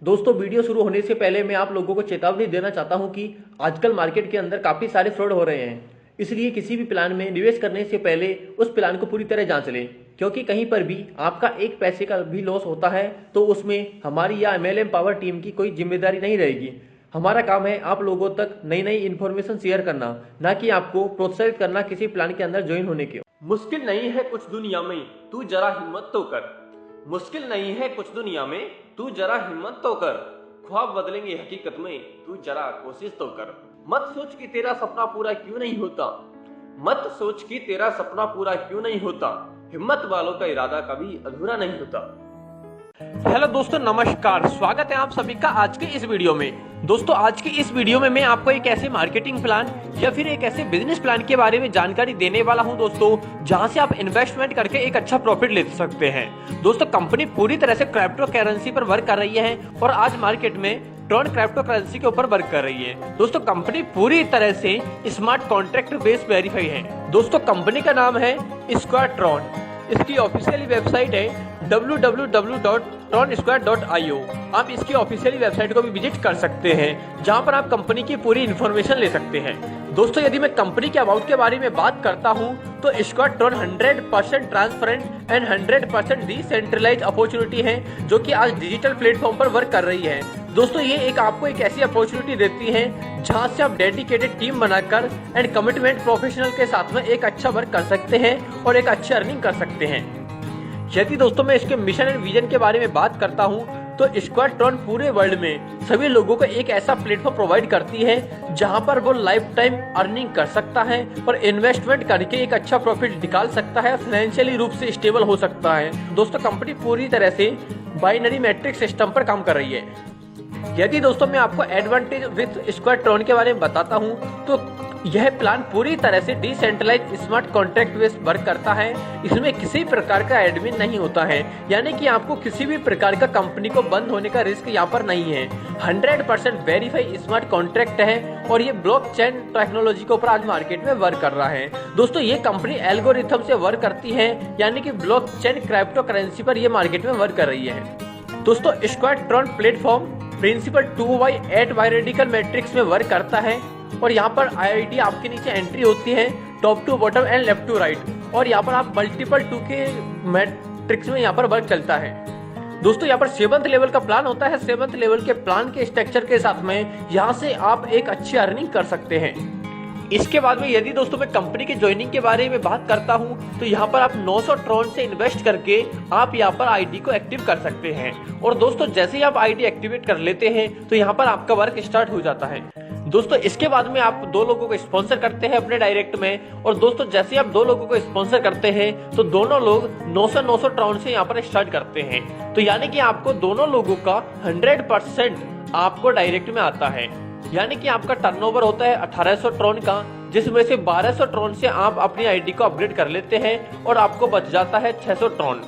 दोस्तों वीडियो शुरू होने से पहले मैं आप लोगों को चेतावनी देना चाहता हूं कि आजकल मार्केट के अंदर काफ़ी सारे फ्रॉड हो रहे हैं। इसलिए किसी भी प्लान में निवेश करने से पहले उस प्लान को पूरी तरह जांच लें, क्योंकि कहीं पर भी आपका एक पैसे का भी लॉस होता है तो उसमें हमारी या MLM पावर टीम की कोई जिम्मेदारी नहीं रहेगी। हमारा काम है आप लोगों तक नई नई इन्फॉर्मेशन शेयर करना, ना कि आपको प्रोत्साहित करना किसी प्लान के अंदर ज्वाइन होने के। मुश्किल नहीं है कुछ दुनिया में, तू जरा हिम्मत तो कर। मुश्किल नहीं है कुछ दुनिया में, तू जरा हिम्मत तो कर। ख्वाब बदलेंगे हकीकत में, तू जरा कोशिश तो कर। मत सोच कि तेरा सपना पूरा क्यों नहीं होता, मत सोच कि तेरा सपना पूरा क्यों नहीं होता। हिम्मत वालों का इरादा कभी अधूरा नहीं होता। हेलो दोस्तों, नमस्कार। स्वागत है आप सभी का आज के इस वीडियो में। दोस्तों आज की इस वीडियो में मैं आपको एक ऐसे मार्केटिंग प्लान या फिर एक ऐसे बिजनेस प्लान के बारे में जानकारी देने वाला हूं दोस्तों, जहां से आप इन्वेस्टमेंट करके एक अच्छा प्रॉफिट ले सकते हैं। दोस्तों कंपनी पूरी तरह से क्रिप्टो करेंसी पर वर्क कर रही है और आज मार्केट में ट्रॉन क्रिप्टो करेंसी के ऊपर वर्क कर रही है। दोस्तों कंपनी पूरी तरह से स्मार्ट कॉन्ट्रैक्ट बेस्ड वेरीफाई है। दोस्तों कंपनी का नाम है स्क्वायर ट्रॉन। इसकी ऑफिशियल वेबसाइट है www.tronsquare.io। आप इसकी ऑफिशियल वेबसाइट को भी विजिट कर सकते हैं, जहां पर आप कंपनी की पूरी इन्फॉर्मेशन ले सकते हैं। दोस्तों यदि मैं कंपनी के अबाउट के बारे में बात करता हूं तो Square Tron 100% transparent and 100% decentralized opportunity है, जो कि आज डिजिटल प्लेटफॉर्म पर वर्क कर रही है। दोस्तों ये आपको एक ऐसी अपॉर्चुनिटी देती है जहां से आप डेडिकेटेड टीम बनाकर एंड कमिटमेंट प्रोफेशनल के साथ में एक अच्छा वर्क कर सकते हैं और एक अच्छी अर्निंग कर सकते हैं। यदि दोस्तों मैं इसके मिशन एंड विजन के बारे में बात करता हूं तो स्क्वायर ट्रॉन पूरे वर्ल्ड में सभी लोगों को एक ऐसा प्लेटफॉर्म प्रोवाइड करती है जहां पर वो लाइफ टाइम अर्निंग कर सकता है और इन्वेस्टमेंट करके एक अच्छा प्रॉफिट निकाल सकता है, फाइनेंशियली रूप से स्टेबल हो सकता है। दोस्तों कंपनी पूरी तरह से बाइनरी मैट्रिक सिस्टम पर काम कर रही है। यदि दोस्तों मैं आपको एडवांटेज विद स्क्वायर ट्रॉन के बारे में बताता हूं तो यह प्लान पूरी तरह से decentralize smart contract based work करता है। इसमें किसी प्रकार का एडमिन नहीं होता है, यानी कि आपको किसी भी प्रकार का कंपनी को बंद होने का रिस्क यहाँ पर नहीं है। 100% वेरीफाई स्मार्ट कॉन्ट्रैक्ट है और ये ब्लॉकचेन टेक्नोलॉजी के ऊपर आज मार्केट में वर्क कर रहा है। दोस्तों ये कंपनी एल्गोरिथम से वर्क करती है, यानी कि ब्लॉकचेन क्रिप्टो करेंसी पर ये मार्केट में वर्क कर रही है। दोस्तों square Tron platform principal 2x8 बायरेडिकल मैट्रिक्स में वर्क करता है और यहाँ पर आईडी आपके नीचे एंट्री होती है, top to bottom and left to right, और यहाँ पर आप मल्टीपल 2 के मैट्रिक्स में यहाँ पर वर्क चलता है। दोस्तों यहाँ पर 7th लेवल का प्लान होता है। 7th लेवल के प्लान के स्ट्रक्चर के साथ में यहाँ से आप एक अच्छी अर्निंग कर सकते हैं। इसके बाद में यदि दोस्तों मैं कंपनी के ज्वाइनिंग के बारे में बात करता हूं तो यहाँ पर आप 900 ट्रॉन से इन्वेस्ट करके आप यहाँ पर आईडी को एक्टिव कर सकते हैं। और दोस्तों जैसे ही आप आईडी एक्टिवेट कर लेते हैं तो यहाँ पर आपका वर्क स्टार्ट हो जाता है। दोस्तों इसके बाद में आप 2 लोगों को स्पॉन्सर करते हैं अपने डायरेक्ट में, और दोस्तों जैसे ही आप 2 लोगों को स्पॉन्सर करते हैं तो दोनों लोग 900 ट्रॉन से यहाँ पर स्टार्ट करते हैं। तो यानी कि आपको दोनों लोगों का 100% आपको डायरेक्ट में आता है, यानी कि आपका टर्नओवर होता है 1800 ट्रॉन का, जिसमें से 1200 ट्रॉन से आप अपनी आईडी को अपग्रेड कर लेते हैं और आपको बच जाता है 600 ट्रॉन।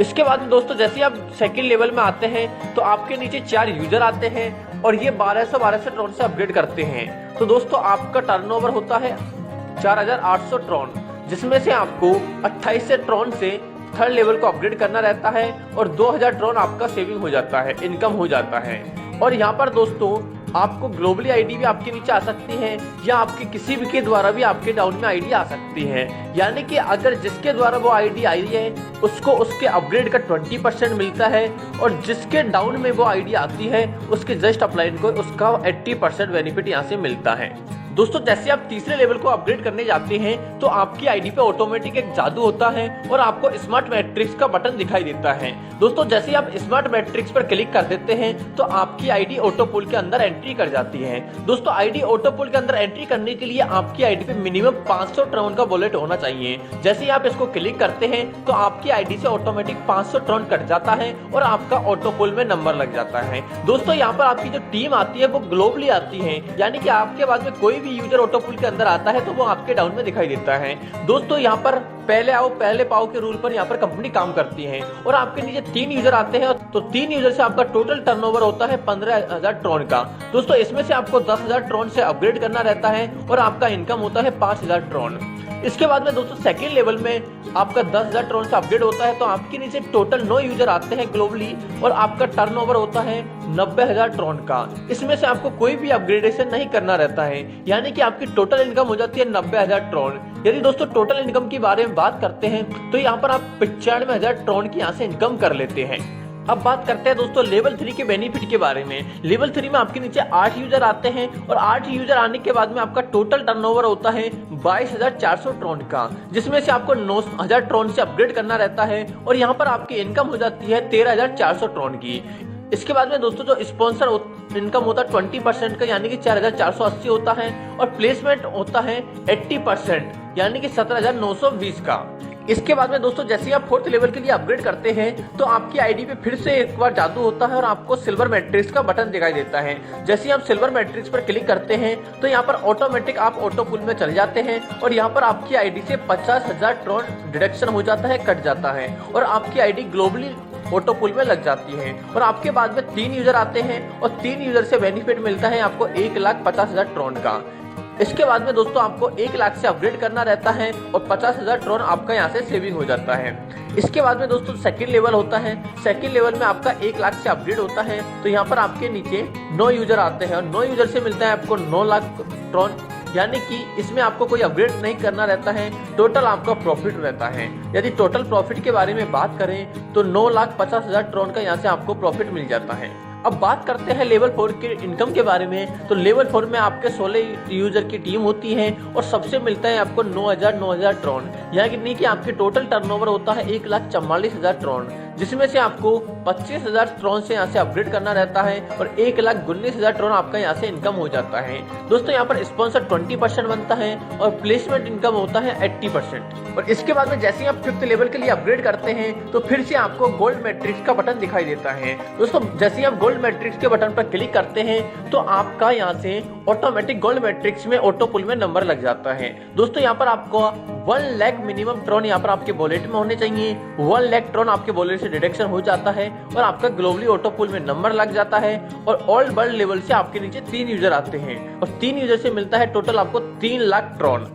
इसके बाद दोस्तों जैसे आप सेकंड लेवल में आते हैं तो आपके नीचे 4 यूजर आते हैं और ये 1200 ट्रॉन से अपग्रेड करते हैं। तो दोस्तों आपका टर्नओवर होता है 4800 ट्रॉन, जिसमें से आपको 28 ट्रॉन से थर्ड लेवल को अपग्रेड करना रहता है और 2000 ट्रॉन आपका सेविंग हो जाता है, इनकम हो जाता है। और यहाँ पर दोस्तों आपको ग्लोबली आईडी भी आपके नीचे आ सकती है या आपके किसी भी के द्वारा भी आपके डाउन में आईडी आ सकती है, यानी कि अगर जिसके द्वारा वो आईडी आई है उसको उसके अपग्रेड का 20% मिलता है और जिसके डाउन में वो आईडी आती है उसके जस्ट अपलाइन को उसका 80% बेनिफिट यहाँ से मिलता है। दोस्तों जैसे आप तीसरे लेवल को अपग्रेड करने जाते हैं तो आपकी आईडी पे ऑटोमेटिक एक जादू होता है और आपको स्मार्ट मैट्रिक्स का बटन दिखाई देता है। दोस्तों जैसे आप स्मार्ट मैट्रिक्स पर क्लिक कर देते हैं तो आपकी आईडी ऑटोपुल के अंदर एंट्री कर जाती है। दोस्तों आईडी ऑटोपुल के अंदर एंट्री करने के लिए आपकी आईडी पे मिनिमम 500 ट्रॉन का वॉलेट होना चाहिए। जैसे ही आप इसको क्लिक करते हैं तो आपकी आईडी से ऑटोमेटिक 500 ट्रॉन कट जाता है और आपका ऑटोपुल में नंबर लग जाता है। दोस्तों यहाँ पर आपकी जो टीम आती है वो ग्लोबली आती है, यानी कि आपके बाद में कोई भी यूजर ऑटोपुल के अंदर आता है तो वो आपके डाउन में दिखाई देता है। दोस्तों यहाँ पर पहले आओ पहले पाओ के रूल पर यहाँ पर कंपनी काम करती है और आपके नीचे 3 यूजर आते हैं तो 3 यूजर से आपका टोटल टर्नओवर होता है 15,000 ट्रॉन का। दोस्तों इसमें से आपको 10,000 ट्रॉन से अपग्रेड करना रहता है और आपका इनकम होता है 5,000 ट्रॉन। इसके बाद में दोस्तों सेकेंड लेवल में आपका 10,000 ट्रॉन से अपग्रेड होता है तो आपके नीचे टोटल 9 यूजर आते हैं ग्लोबली और आपका टर्नओवर होता है 90,000 ट्रॉन का। इसमें से आपको कोई भी अपग्रेडेशन नहीं करना रहता है, यानी कि आपकी टोटल इनकम हो जाती है 90,000 ट्रॉन। यदि दोस्तों टोटल इनकम के बारे में बात करते हैं तो यहाँ पर आप 95,000 ट्रॉन की यहाँ से इनकम कर लेते हैं। अब बात करते हैं दोस्तों लेवल 3 के बेनिफिट के बारे में। लेवल 3 में आपके नीचे 8 यूजर आते हैं और 8 यूजर आने के बाद में आपका टोटल टर्नओवर होता है 22,400 ट्रॉन का, जिसमें से आपको 9,000 ट्रॉन से अपग्रेड करना रहता है और यहाँ पर आपकी इनकम हो जाती है 13,400 ट्रॉन की। इसके बाद में दोस्तों जो स्पॉन्सर इनकम होता है 20% का, यानी कि 4,480 होता है और प्लेसमेंट होता है 80%, यानी कि 17,920 का। इसके बाद में दोस्तों जैसे आप 4th लेवल के लिए अपग्रेड करते हैं तो आपकी आईडी पे फिर से एक बार जादू होता है और आपको सिल्वर मैट्रिक्स का बटन दिखाई देता है। जैसे ही आप सिल्वर मैट्रिक्स पर क्लिक करते हैं तो यहाँ पर ऑटोमेटिक आप ऑटो पुल में चले जाते हैं और यहाँ पर आपकी आईडी से 50,000 ट्रॉन डिडक्शन हो जाता है, कट जाता है और आपकी आईडी ग्लोबली ऑटो पुल में लग जाती है। और आपके बाद में 3 यूजर आते हैं और 3 यूजर से बेनिफिट मिलता है आपको 1,50,000 ट्रॉन का। इसके बाद में दोस्तों आपको 1 लाख से अपग्रेड करना रहता है और 50,000 ट्रॉन आपका यहाँ से सेविंग हो जाता है। इसके बाद में दोस्तों सेकंड लेवल होता है। सेकंड लेवल में आपका 1 लाख से अपग्रेड होता है तो यहाँ पर आपके नीचे 9 यूजर आते हैं और 9 यूजर से मिलता है आपको 9 लाख ट्रॉन, यानी कि इसमें आपको कोई अपग्रेड नहीं करना रहता है, टोटल आपका प्रॉफिट रहता है। यदि टोटल प्रॉफिट के बारे में बात करें तो 9,50,000 ट्रॉन का यहाँ से आपको प्रॉफिट मिल जाता है। अब बात करते हैं लेवल 4 के इनकम के बारे में। तो लेवल 4 में आपके 16 यूजर की टीम होती है और सबसे मिलता है आपको 9,000 ट्रॉन, यानी कि आपके टोटल टर्नओवर होता है 1,44,000 ट्रॉन, जिसमें से आपको 25,000 ट्रॉन से यहाँ से अपग्रेड करना रहता है और 1,19,000 ट्रॉन आपका यहाँ से इनकम हो जाता है। दोस्तों यहाँ पर स्पॉन्सर 20% बनता है और प्लेसमेंट इनकम होता है 80%। और इसके बाद में जैसे ही आप 5th लेवल के लिए अपग्रेड करते हैं तो फिर से आपको गोल्ड मैट्रिक्स का बटन दिखाई देता है। दोस्तों जैसे ही आप गोल्ड मैट्रिक्स के बटन पर क्लिक करते हैं तो आपका यहाँ से ऑटोमेटिक गोल्ड मैट्रिक्स में ऑटो पुल में नंबर लग जाता है। दोस्तों यहाँ पर आपको 1 लाख मिनिमम ट्रॉन यहाँ पर आपके वॉलेट में होने चाहिए। 1 लाख ट्रॉन आपके वॉलेट से डिडक्शन हो जाता है और आपका ग्लोबली ऑटो पुल में नंबर लग जाता है। और ऑल वर्ल्ड लेवल से आपके नीचे 3 यूजर आते हैं और 3 यूजर से मिलता है टोटल आपको 3 लाख ट्रॉन,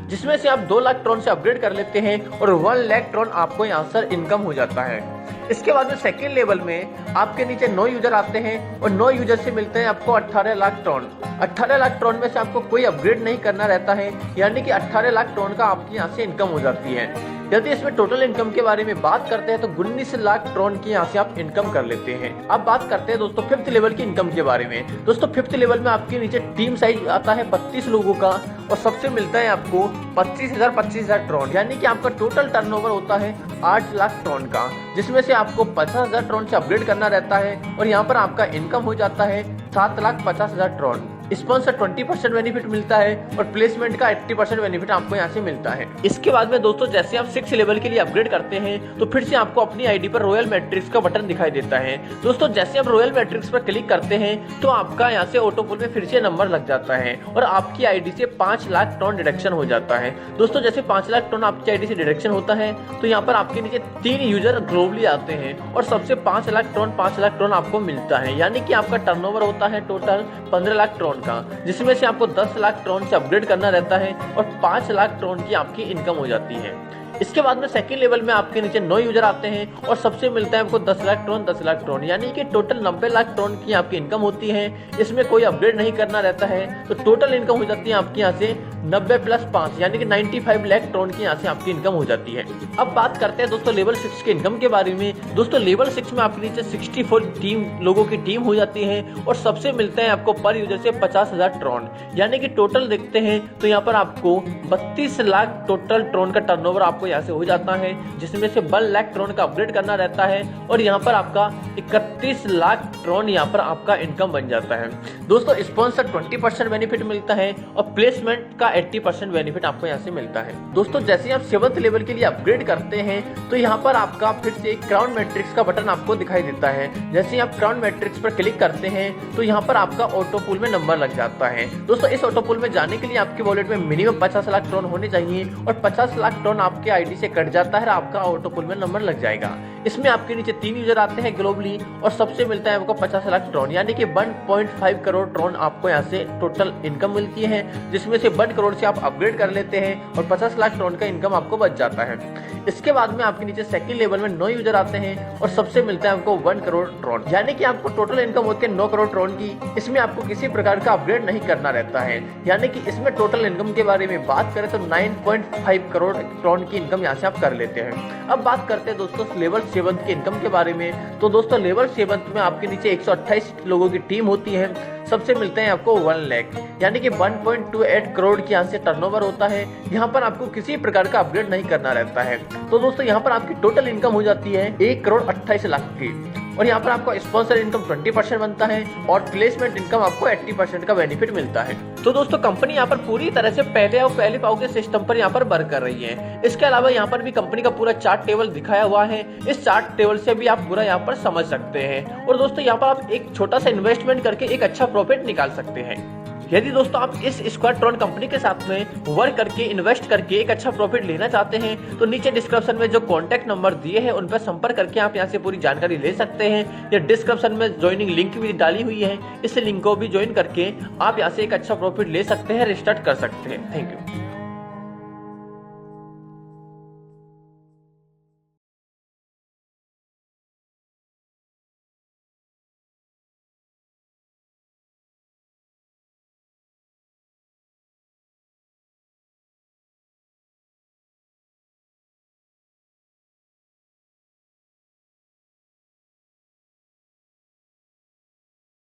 जिसमें से आप 2 लाख ट्रॉन से अपग्रेड कर लेते हैं और 1 लाख ट्रॉन आपको यहाँ से इनकम हो जाता है। इसके बाद में सेकेंड लेवल में आपके नीचे 9 यूजर आते हैं और 9 यूजर से मिलते हैं आपको 18 लाख ट्रॉन। 18 लाख ट्रॉन में से आपको कोई अपग्रेड नहीं करना रहता है, यानी कि 18 लाख ट्रॉन का आपकी यहाँ से इनकम हो जाती है। यदि इसमें टोटल इनकम के बारे में बात करते हैं तो 19 लाख ट्रॉन की यहाँ से आप इनकम कर लेते हैं। अब बात करते हैं दोस्तों 5th लेवल की इनकम के बारे में। दोस्तों 5th लेवल में आपके नीचे टीम साइज आता है 32 लोगों का और सबसे मिलता है आपको 25,000 ट्रॉन, यानी कि आपका टोटल टर्नओवर होता है 8 लाख ट्रॉन का, जिसमें से आपको 50,000 ट्रॉन से अपग्रेड करना रहता है और यहाँ पर आपका इनकम हो जाता है 7,50,000 ट्रॉन। स्पॉन्सर 20% बेनिफिट मिलता है और प्लेसमेंट का 80% बेनिफिट आपको यहाँ से मिलता है। इसके बाद में दोस्तों जैसे आप 6 लेवल के लिए अपग्रेड करते हैं तो फिर से आपको अपनी आईडी पर रॉयल मैट्रिक्स का बटन दिखाई देता है। दोस्तों जैसे आप रॉयल मैट्रिक्स पर क्लिक करते हैं तो आपका यहाँ से ऑटो पुल में फिर से नंबर लग जाता है और आपकी आईडी से 5 लाख ट्रॉन डिडक्शन हो जाता है। दोस्तों जैसे 5 लाख ट्रॉन आपकी आईडी से डिडक्शन होता है तो यहाँ पर आपके नीचे 3 यूजर ग्लोबली आते हैं और सबसे 5 लाख ट्रॉन आपको मिलता है, यानी कि आपका टर्नओवर होता है टोटल 15 लाख ट्रॉन का, जिसमें से आपको 10 लाख ट्रॉन से अपग्रेड करना रहता है और 5 लाख ट्रॉन की आपकी इनकम हो जाती है। इसके बाद में सेकंड लेवल में आपके नीचे 9 यूजर आते हैं और सबसे मिलता है आपको 10 लाख ट्रॉन, यानी कि टोटल 90 लाख ट्रॉन की आपकी इनकम होती है। इसमें कोई अपग्रेड नहीं करना रहता है तो टोटल इनकम हो जाती है आपकी यहाँ से 90 प्लस 5 यानी कि 95 लाख ट्रॉन की यहाँ से आपकी इनकम हो जाती है। अब बात करते हैं दोस्तों लेवल 6 के इनकम के बारे में। दोस्तों लेवल 6 में आपके नीचे 64 लोगों की टीम हो जाती है और सबसे मिलता है आपको पर यूजर से 50,000 ट्रॉन, यानी कि टोटल देखते हैं तो यहाँ पर आपको 32 लाख टोटल ट्रॉन का टर्नओवर आपको यहाँ से हो जाता है, जिसमें से 1 लाख ट्रॉन का अपग्रेड करना रहता है और यहाँ पर आपका 31 लाख ट्रॉन यहाँ पर आपका इनकम बन जाता है। दोस्तों स्पॉन्सर 20% बेनिफिट मिलता है और प्लेसमेंट का 80% बेनिफिट आपको यहाँ से मिलता है। दोस्तों जैसे आप 7th लेवल के लिए अपग्रेड करते हैं तो यहाँ पर आपका फिर से क्राउन मैट्रिक्स का बटन आपको दिखाई देता है। जैसे आप क्राउन मैट्रिक्स पर क्लिक करते हैं तो यहाँ पर आपका ऑटो पुल में नंबर लग जाता है। दोस्तों इस ऑटो पुल में जाने के लिए आपके वॉलेट में मिनिमम 50 लाख ट्रॉन होने चाहिए और 50 लाख ट्रॉन आपके आईडी से कट जाता है, आपका ऑटो पुल में नंबर लग जाएगा। इसमें आपके नीचे 3 यूजर आते हैं ग्लोबली और सबसे मिलता है आपको 50 लाख ट्रॉन, यानी कि 1.5 करोड़ ट्रॉन आपको यहाँ से टोटल इनकम मिलती है, जिसमें से 1 करोड़ से आप अपग्रेड कर लेते हैं और 50 लाख ट्रॉन का इनकम आपको बच जाता है। इसके बाद में आपके नीचे सेकंड लेवल में 9 यूजर आते हैं और सबसे मिलता है आपको 1 करोड़ ट्रॉन, यानी कि आपको टोटल इनकम होती है 9 करोड़ ट्रॉन की। इसमें आपको किसी प्रकार का अपग्रेड नहीं करना रहता है, यानी कि इसमें टोटल इनकम के बारे में बात करें तो 9.5 करोड़ ट्रॉन की इनकम यहाँ से आप कर लेते हैं। अब बात करते हैं दोस्तों लेवल 7 के इनकम के बारे में। तो दोस्तों लेवल 7 में आपके नीचे 128 लोगों की टीम होती है, सबसे मिलते हैं आपको 1 लाख, यानी कि 1.28 करोड़ की यहाँ से टर्नओवर होता है। यहाँ पर आपको किसी प्रकार का अपग्रेड नहीं करना रहता है। तो दोस्तों यहाँ पर आपकी टोटल इनकम हो जाती है 1 करोड़ 28 लाख की, और यहाँ पर आपका स्पॉन्सर इनकम 20% बनता है और प्लेसमेंट इनकम आपको 80% का बेनिफिट मिलता है। तो दोस्तों कंपनी यहाँ पर पूरी तरह से पहले पाव के सिस्टम पर यहाँ पर वर्क कर रही है। इसके अलावा यहाँ पर भी कंपनी का पूरा चार्ट टेबल दिखाया हुआ है, इस चार्ट टेबल से भी आप पूरा यहाँ पर समझ सकते हैं। और दोस्तों यहाँ पर आप एक छोटा सा इन्वेस्टमेंट करके एक अच्छा प्रॉफिट निकाल सकते हैं। यदि दोस्तों आप इस स्क्वाड ट्रॉन कंपनी के साथ में वर्क करके इन्वेस्ट करके एक अच्छा प्रॉफिट लेना चाहते हैं तो नीचे डिस्क्रिप्शन में जो कॉन्टैक्ट नंबर दिए हैं उन पर संपर्क करके आप यहां से पूरी जानकारी ले सकते हैं, या डिस्क्रिप्शन में ज्वाइनिंग लिंक भी डाली हुई है, इस लिंक को भी ज्वाइन करके आप यहां से एक अच्छा प्रॉफिट ले सकते हैं, रिस्टार्ट कर सकते हैं। Thank you.